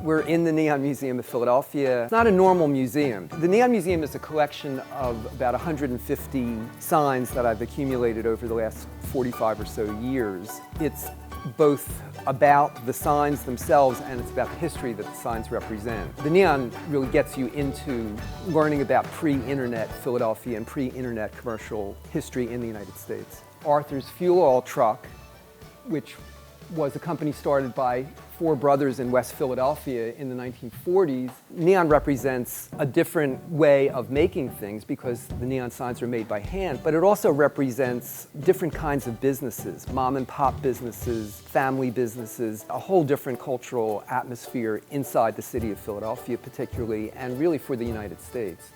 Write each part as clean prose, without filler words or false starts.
We're in the Neon Museum of Philadelphia. It's not a normal museum. The Neon Museum is a collection of about 150 signs that I've accumulated over the last 45 or so years. It's both about the signs themselves and it's about the history that the signs represent. The neon really gets you into learning about pre-internet Philadelphia and pre-internet commercial history in the United States. Arthur's fuel oil truck, which was a company started by four brothers in West Philadelphia in the 1940s. Neon represents a different way of making things because the neon signs are made by hand, but it also represents different kinds of businesses, mom and pop businesses, family businesses, a whole different cultural atmosphere inside the city of Philadelphia particularly, and really for the United States.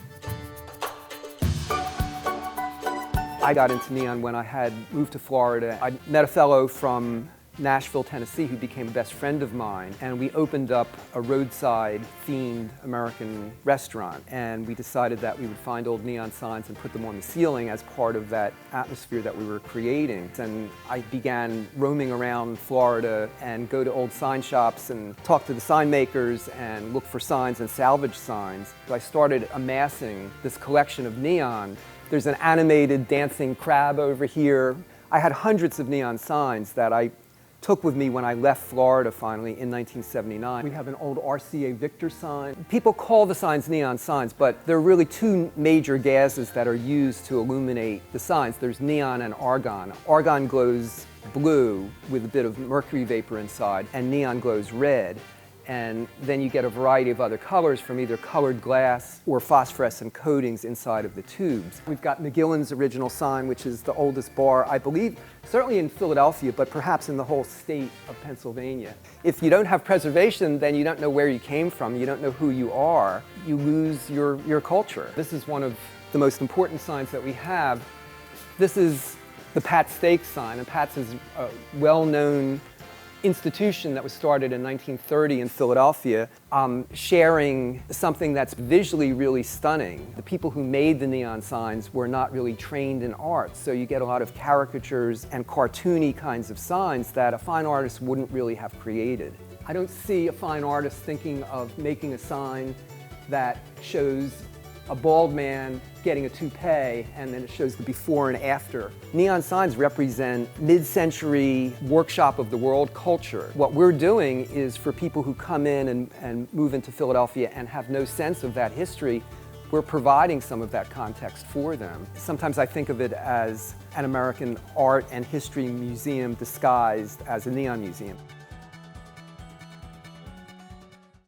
I got into neon when I had moved to Florida. I met a fellow from Nashville, Tennessee, who became a best friend of mine, and we opened up a roadside themed American restaurant, and we decided that we would find old neon signs and put them on the ceiling as part of that atmosphere that we were creating. And I began roaming around Florida and go to old sign shops and talk to the sign makers and look for signs and salvage signs. So I started amassing this collection of neon. There's an animated dancing crab over here. I had hundreds of neon signs that I took with me when I left Florida finally in 1979. We have an old RCA Victor sign. People call the signs neon signs, but there are really two major gases that are used to illuminate the signs. There's neon and argon. Argon glows blue with a bit of mercury vapor inside, and neon glows red. And then you get a variety of other colors from either colored glass or phosphorescent coatings inside of the tubes. We've got McGillen's original sign, which is the oldest bar, I believe, certainly in Philadelphia, but perhaps in the whole state of Pennsylvania. If you don't have preservation, then you don't know where you came from, you don't know who you are, you lose your culture. This is one of the most important signs that we have. This is the Pat Steak sign, and Pat's is a well-known institution that was started in 1930 in Philadelphia, sharing something that's visually really stunning. The people who made the neon signs were not really trained in art, so you get a lot of caricatures and cartoony kinds of signs that a fine artist wouldn't really have created. I don't see a fine artist thinking of making a sign that shows a bald man getting a toupee, and then it shows the before and after. Neon signs represent mid-century workshop of the world culture. What we're doing is for people who come in and move into Philadelphia and have no sense of that history, we're providing some of that context for them. Sometimes I think of it as an American art and history museum disguised as a neon museum.